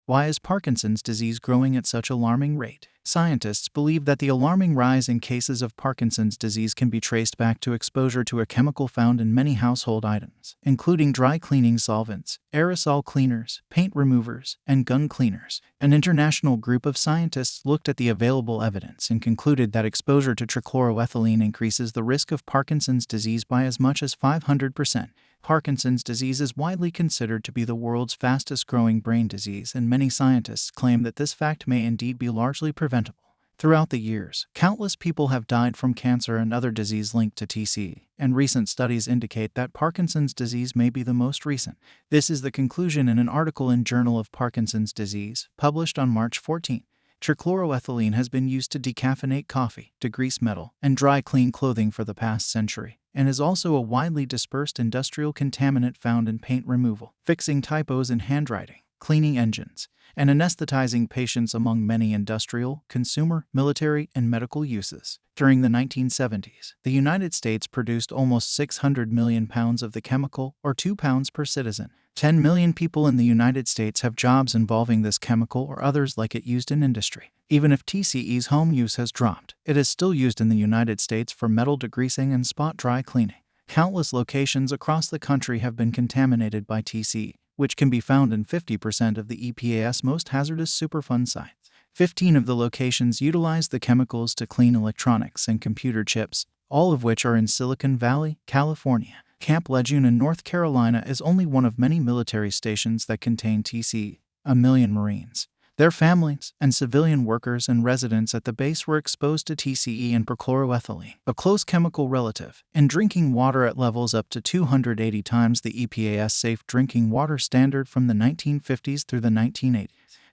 Why is Parkinson's disease growing at such alarming rate? Scientists believe that the alarming rise in cases of Parkinson's disease can be traced back to exposure to a chemical found in many household items, including dry cleaning solvents, aerosol cleaners, paint removers, and gun cleaners. An international group of scientists looked at the available evidence and concluded that exposure to trichloroethylene increases the risk of Parkinson's disease by as much as 500%. Parkinson's disease is widely considered to be the world's fastest-growing brain disease, and many scientists claim that this fact may indeed be largely preventable. Throughout the years, countless people have died from cancer and other disease linked to TCE, and recent studies indicate that Parkinson's disease may be the most recent. This is the conclusion in an article in Journal of Parkinson's Disease, published on March 14. Trichloroethylene has been used to decaffeinate coffee, degrease metal, and dry clean clothing for the past century, and is also a widely dispersed industrial contaminant found in paint removal, fixing typos in handwriting, cleaning engines, and anesthetizing patients among many industrial, consumer, military, and medical uses. During the 1970s, the United States produced almost 600 million pounds of the chemical, or 2 pounds per citizen. 10 million people in the United States have jobs involving this chemical or others like it used in industry. Even if TCE's home use has dropped, it is still used in the United States for metal degreasing and spot dry cleaning. Countless locations across the country have been contaminated by TCE, which can be found in 50% of the EPA's most hazardous Superfund sites. 15 of the locations utilize the chemicals to clean electronics and computer chips, all of which are in Silicon Valley, California. Camp Lejeune in North Carolina is only one of many military stations that contain TCE. 1 million Marines, their families, and civilian workers and residents at the base were exposed to TCE and perchloroethylene, a close chemical relative, in drinking water at levels up to 280 times the EPA's safe drinking water standard from the 1950s through the 1980s.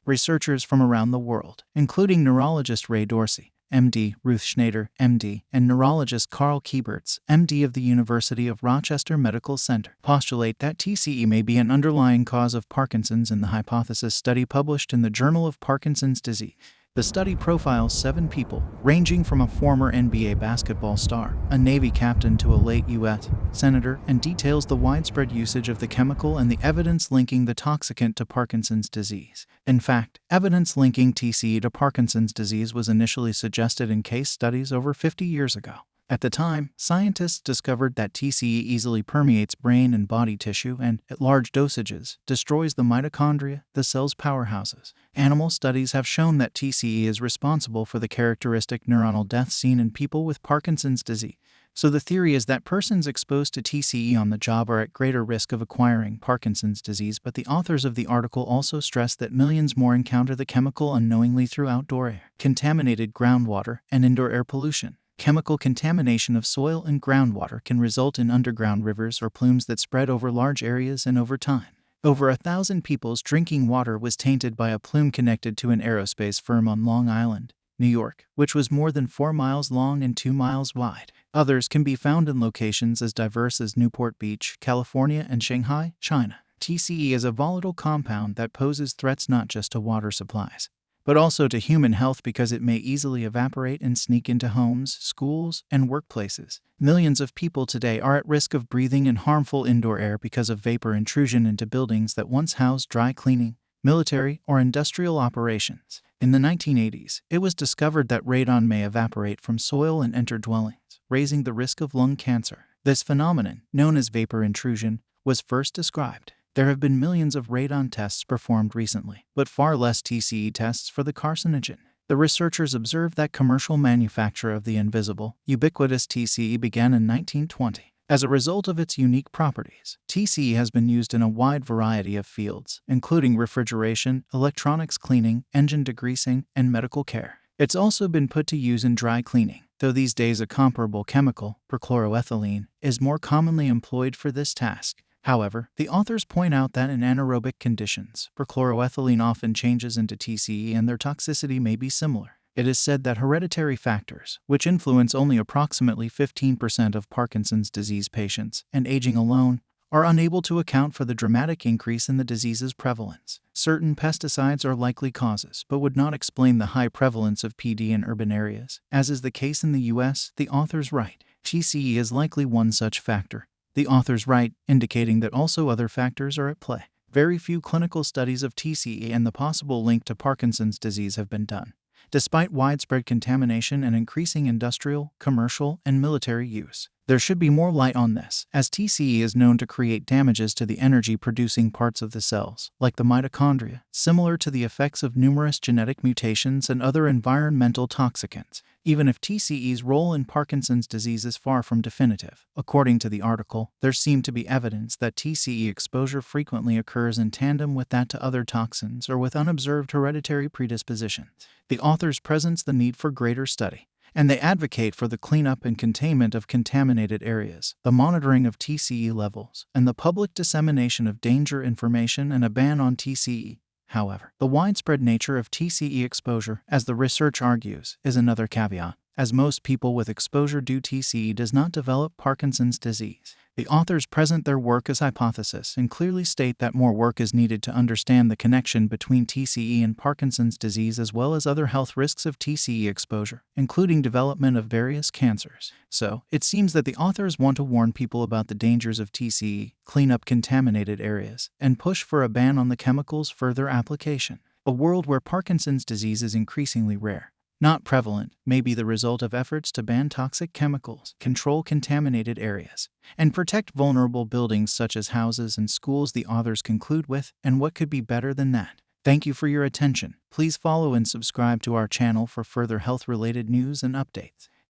Researchers from around the world, including neurologist Ray Dorsey, MD, Ruth Schneider, MD, and neurologist Carl Kieberts, MD of the University of Rochester Medical Center, postulate that TCE may be an underlying cause of Parkinson's in the hypothesis study published in the Journal of Parkinson's Disease. The study profiles 7 people, ranging from a former NBA basketball star, a Navy captain to a late U.S. senator, and details the widespread usage of the chemical and the evidence linking the toxicant to Parkinson's disease. In fact, evidence linking TCE to Parkinson's disease was initially suggested in case studies over 50 years ago. At the time, scientists discovered that TCE easily permeates brain and body tissue and, at large dosages, destroys the mitochondria, the cell's powerhouses. Animal studies have shown that TCE is responsible for the characteristic neuronal death seen in people with Parkinson's disease. So the theory is that persons exposed to TCE on the job are at greater risk of acquiring Parkinson's disease, but the authors of the article also stress that millions more encounter the chemical unknowingly through outdoor air, contaminated groundwater, and indoor air pollution. Chemical contamination of soil and groundwater can result in underground rivers or plumes that spread over large areas and over time. Over 1,000 people's drinking water was tainted by a plume connected to an aerospace firm on Long Island, New York, which was more than 4 miles long and 2 miles wide. Others can be found in locations as diverse as Newport Beach, California, and Shanghai, China. TCE is a volatile compound that poses threats not just to water supplies, but also to human health because it may easily evaporate and sneak into homes, schools, and workplaces. Millions of people today are at risk of breathing in harmful indoor air because of vapor intrusion into buildings that once housed dry cleaning, military, or industrial operations. In the 1980s, it was discovered that radon may evaporate from soil and enter dwellings, raising the risk of lung cancer. This phenomenon, known as vapor intrusion, was first described. There have been millions of radon tests performed recently, but far less TCE tests for the carcinogen. The researchers observed that commercial manufacture of the invisible, ubiquitous TCE began in 1920. As a result of its unique properties, TCE has been used in a wide variety of fields, including refrigeration, electronics cleaning, engine degreasing, and medical care. It's also been put to use in dry cleaning, though these days a comparable chemical, perchloroethylene, is more commonly employed for this task. However, the authors point out that in anaerobic conditions, perchloroethylene often changes into TCE and their toxicity may be similar. It is said that hereditary factors, which influence only approximately 15% of Parkinson's disease patients, and aging alone, are unable to account for the dramatic increase in the disease's prevalence. Certain pesticides are likely causes, but would not explain the high prevalence of PD in urban areas. As is the case in the U.S., the authors write, TCE is likely one such factor. The authors write, indicating that also other factors are at play. very few clinical studies of TCE and the possible link to Parkinson's disease have been done, despite widespread contamination and increasing industrial, commercial, and military use. There should be more light on this, as TCE is known to create damages to the energy-producing parts of the cells, like the mitochondria, similar to the effects of numerous genetic mutations and other environmental toxicants, even if TCE's role in Parkinson's disease is far from definitive. According to the article, there seemed to be evidence that TCE exposure frequently occurs in tandem with that to other toxins or with unobserved hereditary predispositions. The authors present the need for greater study, and they advocate for the cleanup and containment of contaminated areas, the monitoring of TCE levels, and the public dissemination of danger information and a ban on TCE. However, the widespread nature of TCE exposure, as the research argues, is another caveat, as most people with exposure to TCE does not develop Parkinson's disease. The authors present their work as hypothesis and clearly state that more work is needed to understand the connection between TCE and Parkinson's disease as well as other health risks of TCE exposure, including development of various cancers. So, it seems that the authors want to warn people about the dangers of TCE, clean up contaminated areas, and push for a ban on the chemical's further application. A world where Parkinson's disease is increasingly rare, not prevalent, may be the result of efforts to ban toxic chemicals, control contaminated areas, and protect vulnerable buildings such as houses and schools. The authors conclude with, and what could be better than that? Thank you for your attention. Please follow and subscribe to our channel for further health-related news and updates.